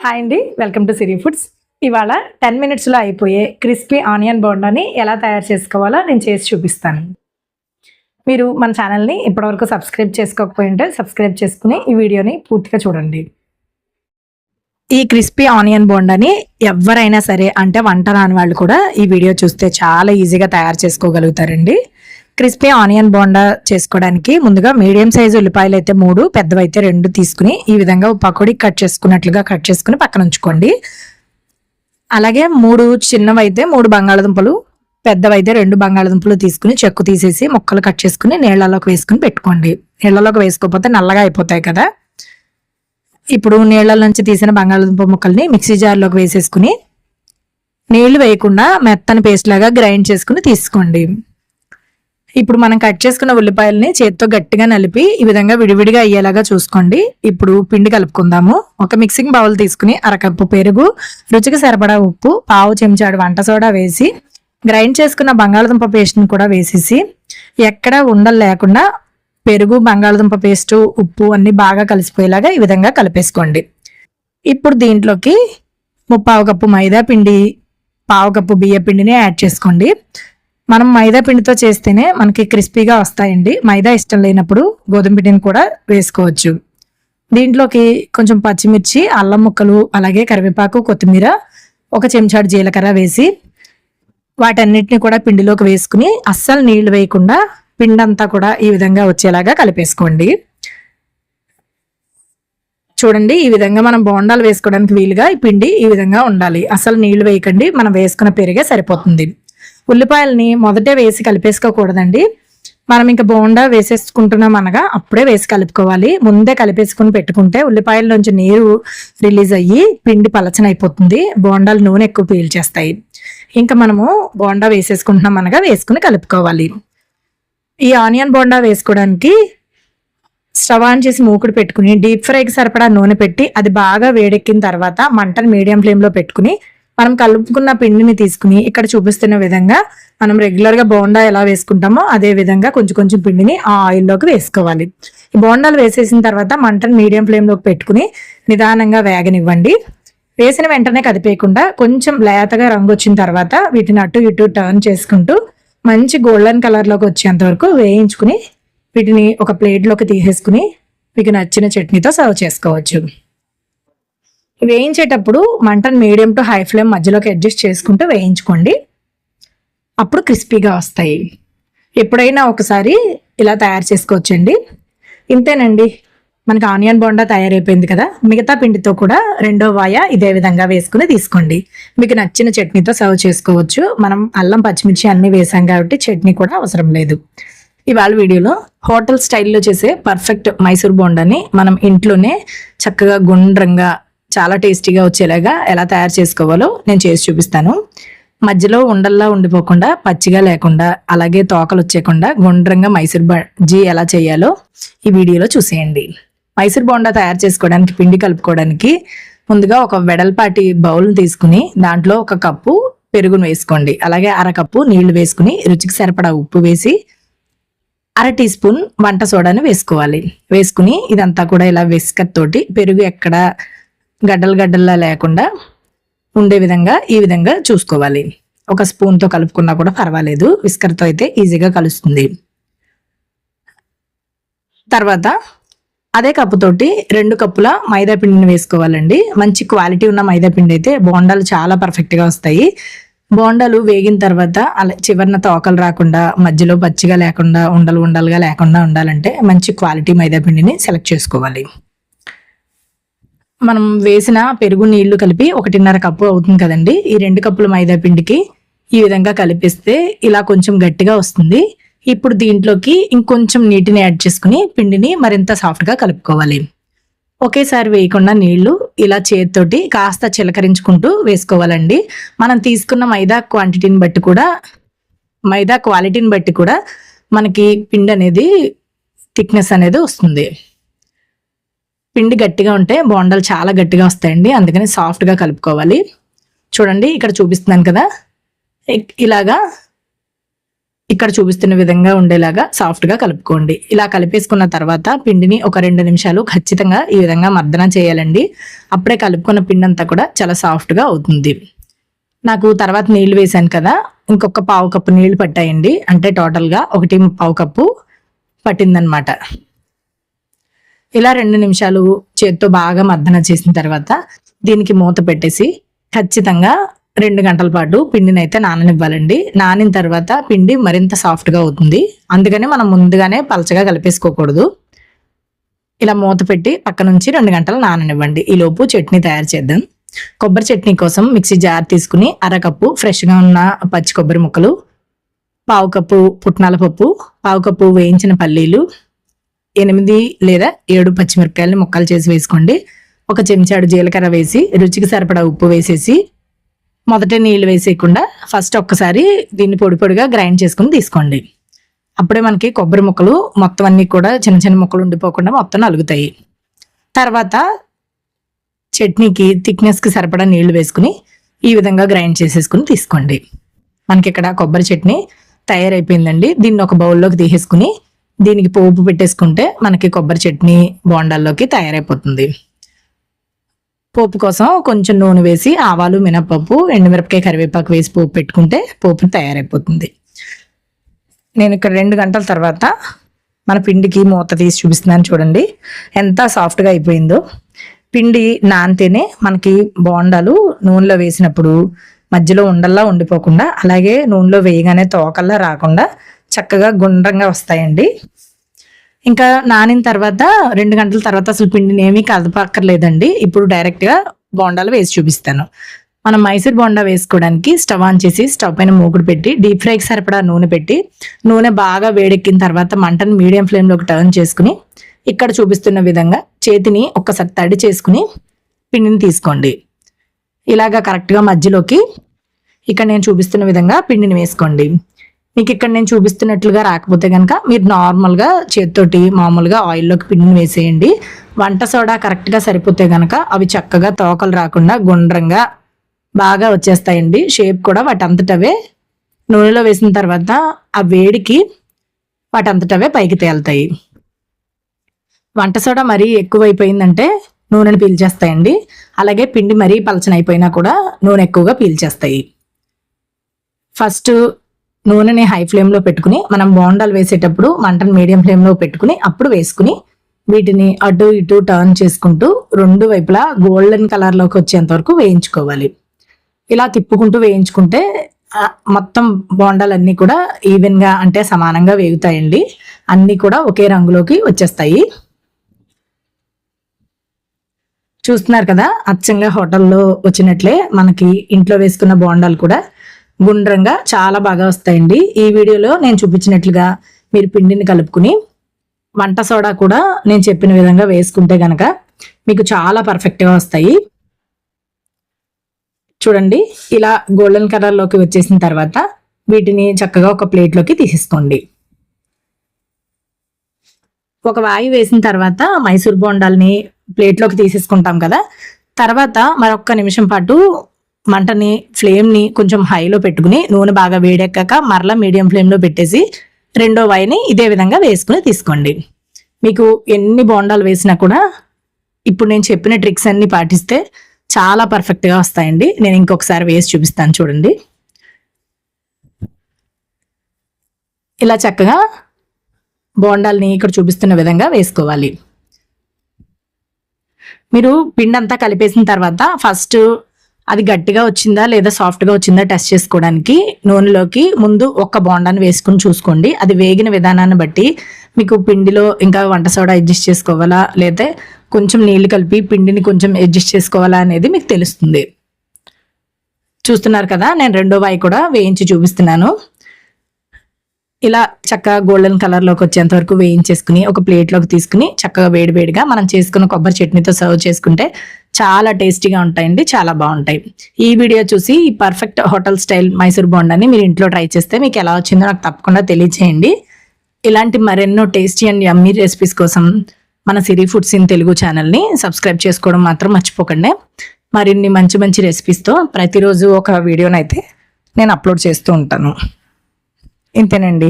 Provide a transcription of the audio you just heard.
Hi అండి, welcome to Siri foods. ఇవాళ 10 మినిట్స్లో అయిపోయే క్రిస్పీ ఆనియన్ బోండాని ఎలా తయారు చేసుకోవాలో నేను చేసి చూపిస్తాను. మీరు మన ఛానల్ని ఇప్పటివరకు సబ్స్క్రైబ్ చేసుకోకపోయింటే సబ్స్క్రైబ్ చేసుకుని ఈ వీడియోని పూర్తిగా చూడండి. ఈ క్రిస్పీ ఆనియన్ బోండాని ఎవరైనా సరే, అంటే వంట రాని వాళ్ళు కూడా ఈ వీడియో చూస్తే చాలా ఈజీగా తయారు చేసుకోగలుగుతారండి. క్రిస్పీ ఆనియన్ బోండా చేసుకోవడానికి ముందుగా మీడియం సైజు ఉల్లిపాయలు అయితే 3, పెద్దవైతే 2 తీసుకుని ఈ విధంగా పకోడీ కట్ చేసుకున్నట్లుగా కట్ చేసుకుని పక్కన ఉంచుకోండి. అలాగే 3 చిన్నవైతే 3 బంగాళదుంపలు, పెద్దవైతే 2 బంగాళదుంపలు తీసుకుని చెక్కు తీసేసి ముక్కలు కట్ చేసుకుని నీళ్లలోకి వేసుకుని పెట్టుకోండి. నీళ్లలోకి వేసుకోకపోతే నల్లగా అయిపోతాయి కదా. ఇప్పుడు నీళ్ల నుంచి తీసిన బంగాళదుంప ముక్కల్ని మిక్సీ జార్లోకి వేసేసుకుని నీళ్లు వేయకుండా మెత్తని పేస్ట్ లాగా గ్రైండ్ చేసుకుని తీసుకోండి. ఇప్పుడు మనం కట్ చేసుకున్న ఉల్లిపాయలని చేత్తో గట్టిగా నలిపి ఈ విధంగా విడివిడిగా అయ్యేలాగా చూసుకోండి. ఇప్పుడు పిండి కలుపుకుందాము. ఒక మిక్సింగ్ బౌల్ తీసుకుని అరకప్పు పెరుగు, రుచికి సరిపడా ఉప్పు, పావు చెంచాడు వంట సోడా వేసి గ్రైండ్ చేసుకున్న బంగాళదుంప పేస్ట్ని కూడా వేసేసి ఎక్కడ ఉండలు లేకుండా పెరుగు, బంగాళదుంప పేస్టు, ఉప్పు అన్ని బాగా కలిసిపోయేలాగా ఈ విధంగా కలిపేసుకోండి. ఇప్పుడు దీంట్లోకి 1/4 కప్పు మైదా పిండి, 1/4 కప్పు బియ్య పిండిని యాడ్ చేసుకోండి. మనం మైదా పిండితో చేస్తేనే మనకి క్రిస్పీగా వస్తాయండి. మైదా ఇష్టం లేనప్పుడు గోధుమ పిండిని కూడా వేసుకోవచ్చు. దీంట్లోకి కొంచెం పచ్చిమిర్చి, అల్లం ముక్కలు, అలాగే కరివేపాకు, కొత్తిమీర, 1 చెంచాడు జీలకర్ర వేసి వాటన్నిటిని కూడా పిండిలోకి వేసుకుని అస్సలు నీళ్లు వేయకుండా పిండి అంతా కూడా ఈ విధంగా వచ్చేలాగా కలిపేసుకోండి. చూడండి, ఈ విధంగా మనం బోండాలు వేసుకోవడానికి వీలుగా ఈ పిండి ఈ విధంగా ఉండాలి. అసలు నీళ్లు వేయకండి, మనం వేసుకున్న పెరిగే సరిపోతుంది. ఉల్లిపాయలని మొదటే వేసి కలిపేసుకోకూడదండి. మనం ఇంకా బోండా వేసేసుకుంటున్నాం అనగా అప్పుడే వేసి కలుపుకోవాలి. ముందే కలిపేసుకుని పెట్టుకుంటే ఉల్లిపాయల నుంచి నీరు రిలీజ్ అయ్యి పిండి పలచనైపోతుంది, బోండాలు నూనె ఎక్కువ పీల్చేస్తాయి. ఇంకా మనము బోండా వేసేసుకుంటున్నాం అనగా వేసుకుని కలుపుకోవాలి. ఈ ఆనియన్ బోండా వేసుకోవడానికి స్టవ్ ఆన్ చేసి మూకుడు పెట్టుకుని డీప్ ఫ్రైకి సరిపడా నూనె పెట్టి అది బాగా వేడెక్కిన తర్వాత మంటను మీడియం ఫ్లేమ్లో పెట్టుకుని మనం కలుపుకున్న పిండిని తీసుకుని ఇక్కడ చూపిస్తున్న విధంగా మనం రెగ్యులర్ గా బోండా ఎలా వేసుకుంటామో అదే విధంగా కొంచెం కొంచెం పిండిని ఆ ఆయిల్లోకి వేసుకోవాలి. ఈ బోండాలు వేసేసిన తర్వాత మంటను మీడియం ఫ్లేమ్లోకి పెట్టుకుని నిదానంగా వేగనివ్వండి. వేసిన వెంటనే కదిపేయకుండా కొంచెం లేతగా రంగు వచ్చిన తర్వాత వీటిని అటు ఇటు టర్న్ చేసుకుంటూ మంచి గోల్డెన్ కలర్లోకి వచ్చేంత వరకు వేయించుకుని వీటిని ఒక ప్లేట్లోకి తీసేసుకుని మీకు నచ్చిన చట్నీతో సర్వ్ చేసుకోవచ్చు. వేయించేటప్పుడు మంటను మీడియం టు హై ఫ్లేమ్ మధ్యలోకి అడ్జస్ట్ చేసుకుంటూ వేయించుకోండి. అప్పుడు క్రిస్పీగా వస్తాయి. ఎప్పుడైనా ఒకసారి ఇలా తయారు చేసుకోవచ్చండి. ఇంతేనండి, మనకి ఆనియన్ బోండా తయారైపోయింది కదా. మిగతా పిండితో కూడా రెండో వాయ ఇదే విధంగా వేసుకుని తీసుకోండి. మీకు నచ్చిన చట్నీతో సర్వ్ చేసుకోవచ్చు. మనం అల్లం, పచ్చిమిర్చి అన్ని వేసాం కాబట్టి చట్నీ కూడా అవసరం లేదు. ఇవాళ వీడియోలో హోటల్ స్టైల్లో చేసే పర్ఫెక్ట్ మైసూర్ బోండాని మనం ఇంట్లోనే చక్కగా గుండ్రంగా చాలా టేస్టీగా వచ్చేలాగా ఎలా తయారు చేసుకోవాలో నేను చేసి చూపిస్తాను. మధ్యలో ఉండల్లా ఉండిపోకుండా, పచ్చిగా లేకుండా, అలాగే తోకలు వచ్చేయకుండా గుండ్రంగా మైసూర్ బజ్జీ ఎలా చేయాలో ఈ వీడియోలో చూసేయండి. మైసూర్ బోండా తయారు చేసుకోవడానికి పిండి కలుపుకోవడానికి ముందుగా ఒక వెడల్పాటి బౌల్ తీసుకుని దాంట్లో 1 కప్పు పెరుగును వేసుకోండి. అలాగే 1/2 కప్పు నీళ్లు వేసుకుని రుచికి సరిపడా ఉప్పు వేసి 1/2 టీ స్పూన్ వంట సోడాను వేసుకోవాలి. వేసుకుని ఇదంతా కూడా ఇలా విస్కర్ తోటి పెరుగు ఎక్కడ గడ్డల్లా లేకుండా ఉండే విధంగా ఈ విధంగా చూసుకోవాలి. 1 స్పూన్తో కలుపుకున్నా కూడా పర్వాలేదు, విస్కర్తో అయితే ఈజీగా కలుస్తుంది. తర్వాత అదే కప్పుతోటి 2 కప్పుల మైదా పిండిని వేసుకోవాలండి. మంచి క్వాలిటీ ఉన్న మైదా పిండి అయితే బోండాలు చాలా పర్ఫెక్ట్గా వస్తాయి. బోండాలు వేగిన తర్వాత అలా చివరిన తోకలు రాకుండా, మధ్యలో పచ్చిగా లేకుండా, ఉండలుగా లేకుండా ఉండాలంటే మంచి క్వాలిటీ మైదా పిండిని సెలెక్ట్ చేసుకోవాలి. మనం వేసిన పెరుగు, నీళ్లు కలిపి 1.5 కప్పు అవుతుంది కదండి. ఈ 2 కప్పుల మైదా పిండికి ఈ విధంగా కలిపిస్తే ఇలా కొంచెం గట్టిగా వస్తుంది. ఇప్పుడు దీంట్లోకి ఇంకొంచెం నీటిని యాడ్ చేసుకుని పిండిని మరింత సాఫ్ట్గా కలుపుకోవాలి. ఒకేసారి వేయకుండా నీళ్లు ఇలా చేతితోటి కాస్త చిలకరించుకుంటూ వేసుకోవాలండి. మనం తీసుకున్న మైదా క్వాంటిటీని బట్టి కూడా, మైదా క్వాలిటీని బట్టి కూడా మనకి పిండి అనేది థిక్నెస్ అనేది వస్తుంది. పిండి గట్టిగా ఉంటే బోండాలు చాలా గట్టిగా వస్తాయండి, అందుకని సాఫ్ట్గా కలుపుకోవాలి. చూడండి, ఇక్కడ చూపిస్తున్నాను కదా, ఇలాగా ఇక్కడ చూపిస్తున్న విధంగా ఉండేలాగా సాఫ్ట్గా కలుపుకోండి. ఇలా కలిపేసుకున్న తర్వాత పిండిని ఒక 2 నిమిషాలు ఖచ్చితంగా ఈ విధంగా మర్దన చేయాలండి. అప్పుడే కలుపుకున్న పిండి అంతా కూడా చాలా సాఫ్ట్గా అవుతుంది. నాకు తర్వాత నీళ్లు వేసాను కదా, ఇంకొక పావు కప్పు నీళ్లు పట్టాయండి. అంటే టోటల్గా 1.25 కప్పు పట్టిందనమాట. ఇలా 2 నిమిషాలు చేత్తో బాగా మర్దన చేసిన తర్వాత దీనికి మూత పెట్టేసి ఖచ్చితంగా 2 గంటల పాటు పిండిని అయితే నాననివ్వాలండి. నానిన తర్వాత పిండి మరింత సాఫ్ట్గా అవుతుంది. అందుకని మనం ముందుగానే పలచగా కలిపేసుకోకూడదు. ఇలా మూత పెట్టి పక్క నుంచి 2 గంటలు నాననివ్వండి. ఈలోపు చట్నీ తయారు చేద్దాం. కొబ్బరి చట్నీ కోసం మిక్సీ జార్ తీసుకుని 1/2 కప్పు ఫ్రెష్గా ఉన్న పచ్చి కొబ్బరి ముక్కలు, 1/4 కప్పు పుట్నాల పప్పు, 1/4 కప్పు వేయించిన పల్లీలు, 8 లేదా 7 పచ్చిమిరపకాయలని ముక్కలు చేసి వేసుకోండి. 1 చెంచాడు జీలకర్ర వేసి రుచికి సరిపడా ఉప్పు వేసేసి మొదట నీళ్ళు వేసేయకుండా ఫస్ట్ ఒక్కసారి దీన్ని పొడి పొడిగా గ్రైండ్ చేసుకుని తీసుకోండి. అప్పుడే మనకి కొబ్బరి ముక్కలు మొత్తం అన్నీ కూడా చిన్న చిన్న ముక్కలు ఉండిపోకుండా మొత్తం నలుగుతాయి. తర్వాత చట్నీకి థిక్నెస్కి సరిపడా నీళ్లు వేసుకుని ఈ విధంగా గ్రైండ్ చేసేసుకుని తీసుకోండి. మనకి ఇక్కడ కొబ్బరి చట్నీ తయారైపోయిందండి. దీన్ని ఒక బౌల్లోకి తీసేసుకుని దీనికి పోపు పెట్టేసుకుంటే మనకి కొబ్బరి చట్నీ బోండాల్లోకి తయారైపోతుంది. పోపు కోసం కొంచెం నూనె వేసి ఆవాలు, మినపప్పు, ఎండుమిరపకాయ, కరివేపాకు వేసి పోపు పెట్టుకుంటే పోపు తయారైపోతుంది. నేను ఇక్కడ 2 గంటల తర్వాత మన పిండికి మూత తీసి చూపిస్తున్నాను. చూడండి ఎంత సాఫ్ట్గా అయిపోయిందో. పిండి నానితేనే మనకి బోండాలు నూనెలో వేసినప్పుడు మధ్యలో ఉండల్లా ఉండిపోకుండా, అలాగే నూనెలో వేయగానే తోకల్లా రాకుండా చక్కగా గుండ్రంగా వస్తాయండి. ఇంకా నానిన తర్వాత 2 గంటల తర్వాత అసలు పిండిని ఏమీ కదపక్కర్లేదండి. ఇప్పుడు డైరెక్ట్గా బోండాలు వేసి చూపిస్తాను. మనం మైసూర్ బోండా వేసుకోవడానికి స్టవ్ ఆన్ చేసి స్టవ్ పైన మూకుడు పెట్టి డీప్ ఫ్రైకి సరిపడా నూనె పెట్టి నూనె బాగా వేడెక్కిన తర్వాత మంటను మీడియం ఫ్లేమ్లోకి టర్న్ చేసుకుని ఇక్కడ చూపిస్తున్న విధంగా చేతిని ఒక్కసారి తడి చేసుకుని పిండిని తీసుకోండి. ఇలాగా కరెక్ట్గా మధ్యలోకి ఇక్కడ నేను చూపిస్తున్న విధంగా పిండిని వేసుకోండి. మీకు ఇక్కడ నేను చూపిస్తున్నట్లుగా రాకపోతే కనుక మీరు నార్మల్గా చేతితోటి మామూలుగా ఆయిల్లోకి పిండిని వేసేయండి. వంట సోడా కరెక్ట్గా సరిపోతే కనుక అవి చక్కగా తోకలు రాకుండా గుండ్రంగా బాగా వచ్చేస్తాయండి. షేప్ కూడా వాటంతటవే నూనెలో వేసిన తర్వాత ఆ వేడికి వాటంతటవే పైకి తేలుతాయి. వంట సోడా మరీ ఎక్కువైపోయిందంటే నూనెని పీల్చేస్తాయండి. అలాగే పిండి మరీ పలచనైపోయినా కూడా నూనె ఎక్కువగా పీల్చేస్తాయి. ఫస్ట్ నూనెని హై ఫ్లేమ్లో పెట్టుకుని మనం బోండాలు వేసేటప్పుడు మంటను మీడియం ఫ్లేమ్లో పెట్టుకుని అప్పుడు వేసుకుని వీటిని అటు ఇటు టర్న్ చేసుకుంటూ 2 వైపులా గోల్డెన్ కలర్లోకి వచ్చేంత వరకు వేయించుకోవాలి. ఇలా తిప్పుకుంటూ వేయించుకుంటే మొత్తం బోండాలన్నీ కూడా ఈవెన్గా అంటే సమానంగా వేగుతాయండి. అన్నీ కూడా ఒకే రంగులోకి వచ్చేస్తాయి. చూస్తున్నారు కదా, అచ్చంగా హోటల్లో వచ్చినట్లే మనకి ఇంట్లో వేసుకున్న బోండాలు కూడా గుండ్రంగా చాలా బాగా వస్తాయండి. ఈ వీడియోలో నేను చూపించినట్లుగా మీరు పిండిని కలుపుకుని వంట సోడా కూడా నేను చెప్పిన విధంగా వేసుకుంటే గనక మీకు చాలా పర్ఫెక్ట్గా వస్తాయి. చూడండి ఇలా గోల్డెన్ కలర్లోకి వచ్చేసిన తర్వాత వీటిని చక్కగా ఒక ప్లేట్లోకి తీసేసుకోండి. ఒక వాయి వేసిన తర్వాత మైసూర్ బోండాల్ని ప్లేట్లోకి తీసేసుకుంటాం కదా, తర్వాత మరొక్క నిమిషం పాటు మంటని ఫ్లేమ్ని కొంచెం హైలో పెట్టుకుని నూనె బాగా వేడెక్కాక మరలా మీడియం ఫ్లేమ్లో పెట్టేసి రెండో వాయిని ఇదే విధంగా వేసుకుని తీసుకోండి. మీకు ఎన్ని బోండాలు వేసినా కూడా ఇప్పుడు నేను చెప్పిన ట్రిక్స్ అన్ని పాటిస్తే చాలా పర్ఫెక్ట్గా వస్తాయండి. నేను ఇంకొకసారి వేసి చూపిస్తాను చూడండి. ఇలా చక్కగా బోండాల్ని ఇక్కడ చూపిస్తున్న విధంగా వేసుకోవాలి. మీరు పిండి అంతా కలిపేసిన తర్వాత ఫస్ట్ అది గట్టిగా వచ్చిందా లేదా సాఫ్ట్గా వచ్చిందా టెస్ట్ చేసుకోవడానికి నూనెలోకి ముందు ఒక్క బోండాన్ని వేసుకుని చూసుకోండి. అది వేగిన విధానాన్ని బట్టి మీకు పిండిలో ఇంకా వంట సోడా అడ్జస్ట్ చేసుకోవాలా లేదా కొంచెం నీళ్లు కలిపి పిండిని కొంచెం అడ్జస్ట్ చేసుకోవాలా అనేది మీకు తెలుస్తుంది. చూస్తున్నారు కదా, నేను రెండో వాయి కూడా వేయించి చూపిస్తున్నాను. ఇలా చక్కగా గోల్డెన్ కలర్లోకి వచ్చేంత వరకు వేయించేసుకుని ఒక ప్లేట్లోకి తీసుకుని చక్కగా వేడివేడిగా మనం చేసుకున్న కొబ్బరి చట్నీతో సర్వ్ చేసుకుంటే చాలా టేస్టీగా ఉంటాయండి, చాలా బాగుంటాయి. ఈ వీడియో చూసి ఈ పర్ఫెక్ట్ హోటల్ స్టైల్ మైసూర్ బోండాని మీరు ఇంట్లో ట్రై చేస్తే మీకు ఎలా వచ్చిందో నాకు తప్పకుండా తెలియచేయండి. ఇలాంటి మరెన్నో టేస్టీ అండ్ యమ్మీ రెసిపీస్ కోసం మన సిరి ఫుడ్స్ ఇన్ తెలుగు ఛానల్ని సబ్స్క్రైబ్ చేసుకోవడం మాత్రం మర్చిపోకండి. మరిన్ని మంచి మంచి రెసిపీస్తో ప్రతిరోజు ఒక వీడియోనైతే నేను అప్లోడ్ చేస్తూ ఉంటాను. ఇంతేనండి.